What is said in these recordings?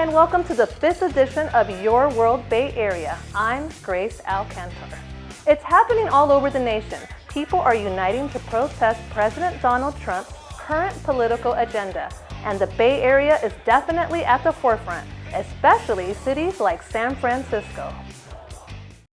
and welcome to the 5th edition of Your World Bay Area. I'm Grace Alcantar. It's happening all over the nation. People are uniting to protest President Donald Trump's current political agenda, and the Bay Area is definitely at the forefront, especially cities like San Francisco.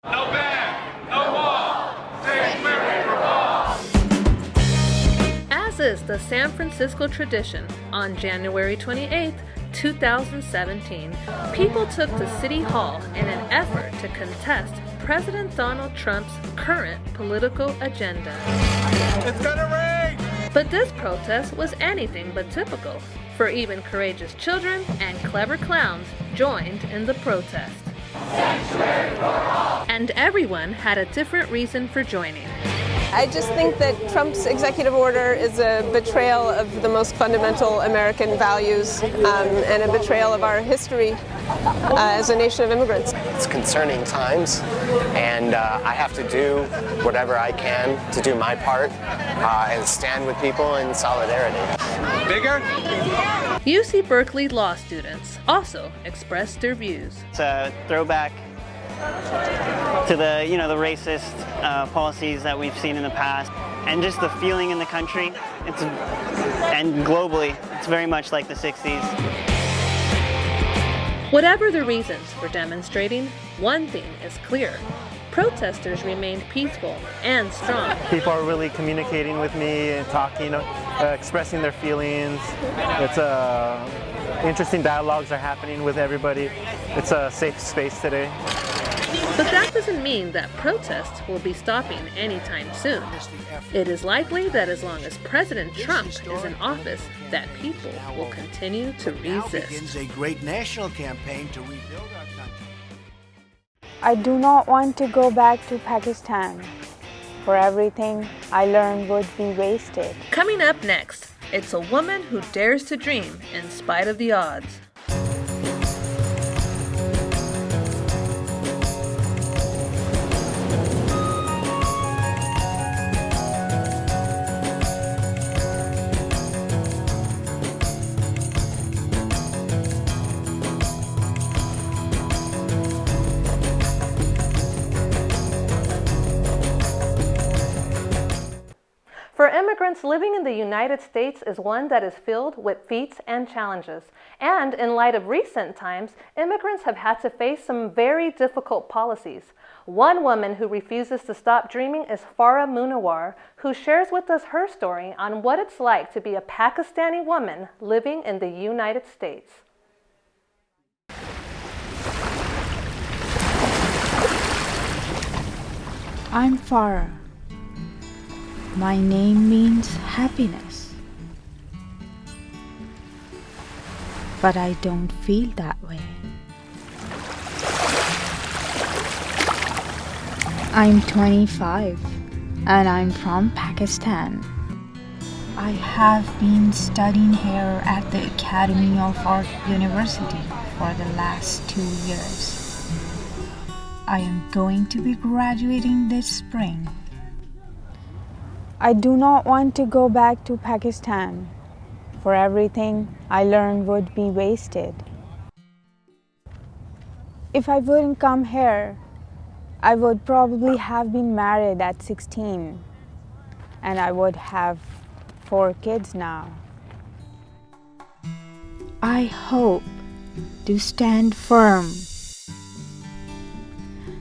No ban, no wall, Sanctuary for all. As is the San Francisco tradition, on January 28, 2017, people took to City Hall in an effort to contest President Donald Trump's current political agenda. It's gonna rain! But this protest was anything but typical, for even courageous children and clever clowns joined in the protest. And everyone had a different reason for joining. I just think that Trump's executive order is a betrayal of the most fundamental American values and a betrayal of our history as a nation of immigrants. It's concerning times, and I have to do whatever I can to do my part and stand with people in solidarity. Bigger? UC Berkeley law students also expressed their views. It's a throwback to the racist policies that we've seen in the past, and just the feeling in the country. And globally, it's very much like the 60s. Whatever the reasons for demonstrating, one thing is clear. Protesters remained peaceful and strong. People are really communicating with me and talking, expressing their feelings. It's interesting dialogues are happening with everybody. It's a safe space today. But that doesn't mean that protests will be stopping anytime soon. It is likely that as long as President Trump is in office, that people will continue to Now resist. begins a great national campaign to rebuild our country. I do not want to go back to Pakistan, for everything I learned would be wasted. Coming up next, it's a woman who dares to dream in spite of the odds. For immigrants, living in the United States is one that is filled with feats and challenges. And in light of recent times, immigrants have had to face some very difficult policies. One woman who refuses to stop dreaming is Farah Munawar, who shares with us her story on what it's like to be a Pakistani woman living in the United States. I'm Farah. My name means happiness. But I don't feel that way. I'm 25 and I'm from Pakistan. I have been studying here at the Academy of Art University for the last 2 years. I am going to be graduating this spring. I do not want to go back to Pakistan, for everything I learned would be wasted. If I wouldn't come here, I would probably have been married at 16, and I would have 4 kids now. I hope to stand firm.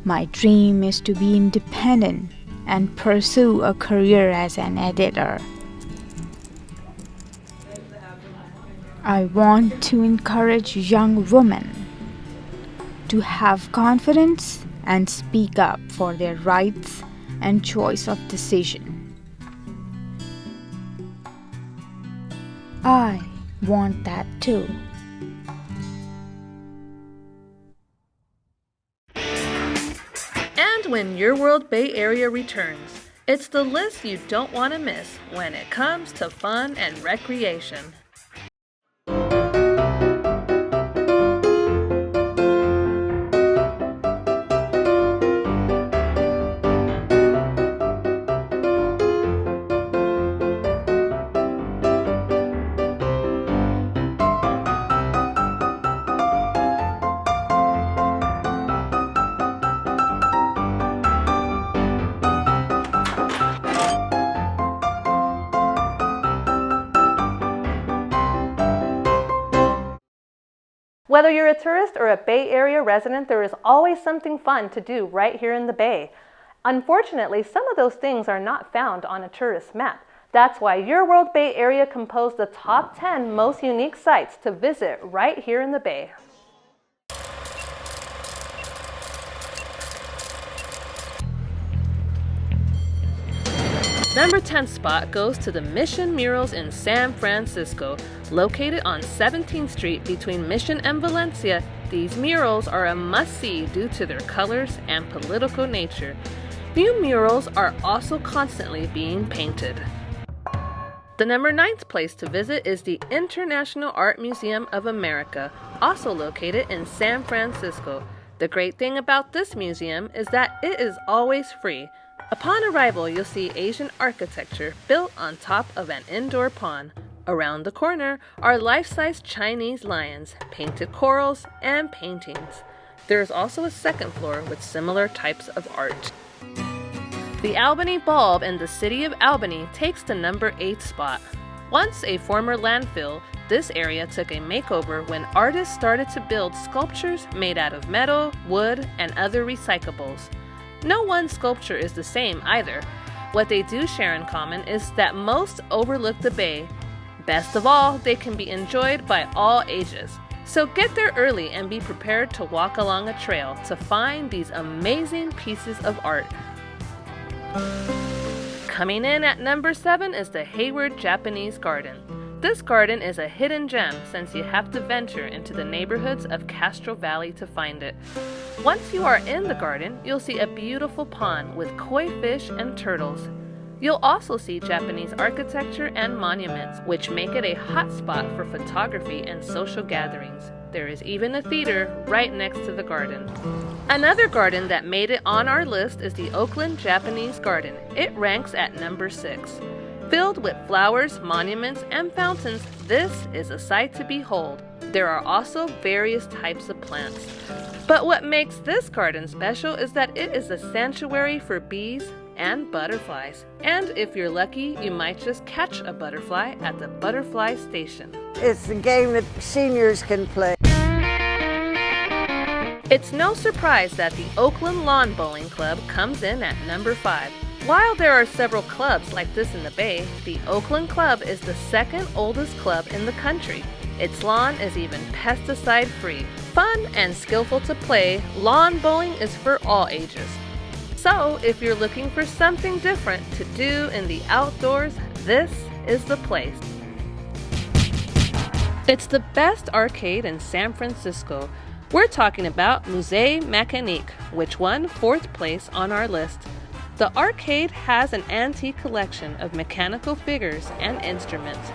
My dream is to be independent and pursue a career as an editor. I want to encourage young women to have confidence and speak up for their rights and choice of decision. I want that too. And when Your World Bay Area returns, it's the list you don't want to miss when it comes to fun and recreation. Whether you're a tourist or a Bay Area resident, there is always something fun to do right here in the Bay. Unfortunately, some of those things are not found on a tourist map. That's why Your World Bay Area composed the top 10 most unique sites to visit right here in the Bay. Number 10 spot goes to the Mission Murals in San Francisco. Located on 17th Street between Mission and Valencia, these murals are a must-see due to their colors and political nature. New murals are also constantly being painted. The number 9th place to visit is the International Art Museum of America, also located in San Francisco. The great thing about this museum is that it is always free. Upon arrival, you'll see Asian architecture built on top of an indoor pond. Around the corner are life-size Chinese lions, painted corals, and paintings. There is also a second floor with similar types of art. The Albany Bulb in the city of Albany takes the number 8 spot. Once a former landfill, this area took a makeover when artists started to build sculptures made out of metal, wood, and other recyclables. No one sculpture is the same either. What they do share in common is that most overlook the bay. Best of all, they can be enjoyed by all ages. So get there early and be prepared to walk along a trail to find these amazing pieces of art. Coming in at number 7 is the Hayward Japanese Garden. This garden is a hidden gem since you have to venture into the neighborhoods of Castro Valley to find it. Once you are in the garden, you'll see a beautiful pond with koi fish and turtles. You'll also see Japanese architecture and monuments, which make it a hot spot for photography and social gatherings. There is even a theater right next to the garden. Another garden that made it on our list is the Oakland Japanese Garden. It ranks at number 6. Filled with flowers, monuments, and fountains, this is a sight to behold. There are also various types of plants. But what makes this garden special is that it is a sanctuary for bees and butterflies. And if you're lucky, you might just catch a butterfly at the butterfly station. It's a game that seniors can play. It's no surprise that the Oakland Lawn Bowling Club comes in at number 5. While there are several clubs like this in the Bay, the Oakland Club is the second oldest club in the country. Its lawn is even pesticide-free. Fun and skillful to play, lawn bowling is for all ages. So, if you're looking for something different to do in the outdoors, this is the place. It's the best arcade in San Francisco. We're talking about Musée Mécanique, which won 4th place on our list. The arcade has an antique collection of mechanical figures and instruments.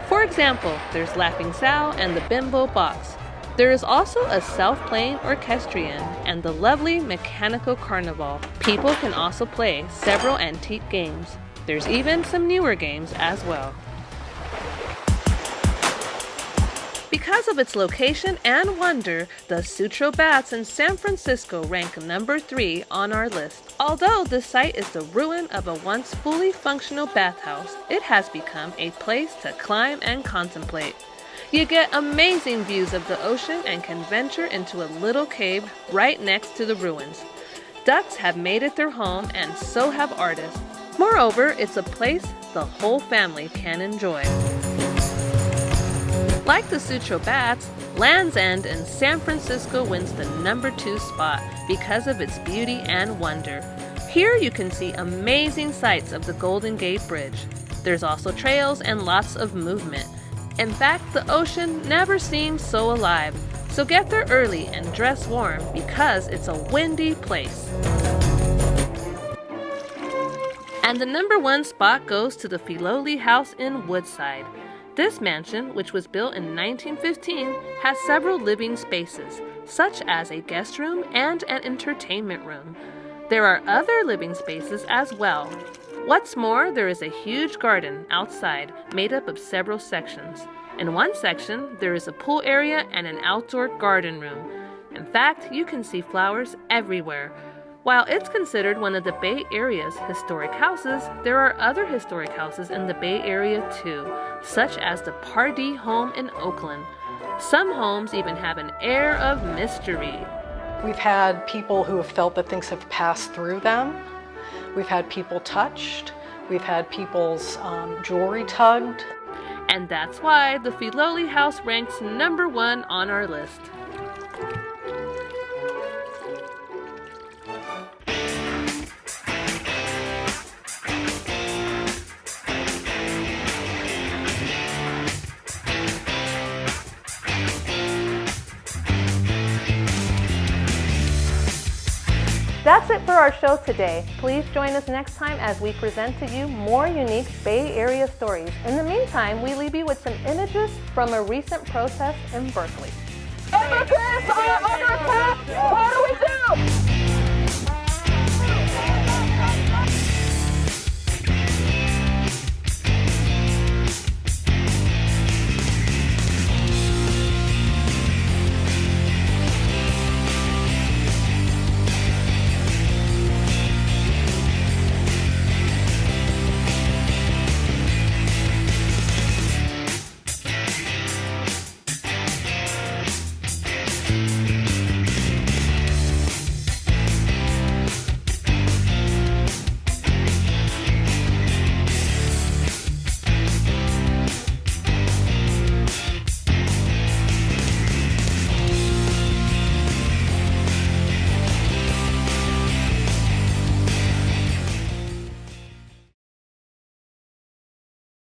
For example, there's Laughing Sal and the Bimbo Box. There is also a self-playing orchestrion and the lovely mechanical carnival. People can also play several antique games. There's even some newer games as well. Because of its location and wonder, the Sutro Baths in San Francisco rank number 3 on our list. Although this site is the ruin of a once fully functional bathhouse, it has become a place to climb and contemplate. You get amazing views of the ocean and can venture into a little cave right next to the ruins. Ducks have made it their home and so have artists. Moreover, it's a place the whole family can enjoy. Like the Sutro Baths, Land's End in San Francisco wins the number 2 spot because of its beauty and wonder. Here you can see amazing sights of the Golden Gate Bridge. There's also trails and lots of movement. In fact, the ocean never seems so alive. So get there early and dress warm because it's a windy place. And the number 1 spot goes to the Filoli House in Woodside. This mansion, which was built in 1915, has several living spaces, such as a guest room and an entertainment room. There are other living spaces as well. What's more, there is a huge garden outside made up of several sections. In one section, there is a pool area and an outdoor garden room. In fact, you can see flowers everywhere. While it's considered one of the Bay Area's historic houses, there are other historic houses in the Bay Area too, such as the Pardee home in Oakland. Some homes even have an air of mystery. We've had people who have felt that things have passed through them. We've had people touched. We've had people's jewelry tugged. And that's why the Filoli house ranks #1 on our list. That's it for our show today. Please join us next time as we present to you more unique Bay Area stories. In the meantime, we leave you with some images from a recent protest in Berkeley. Immigrants are under attack!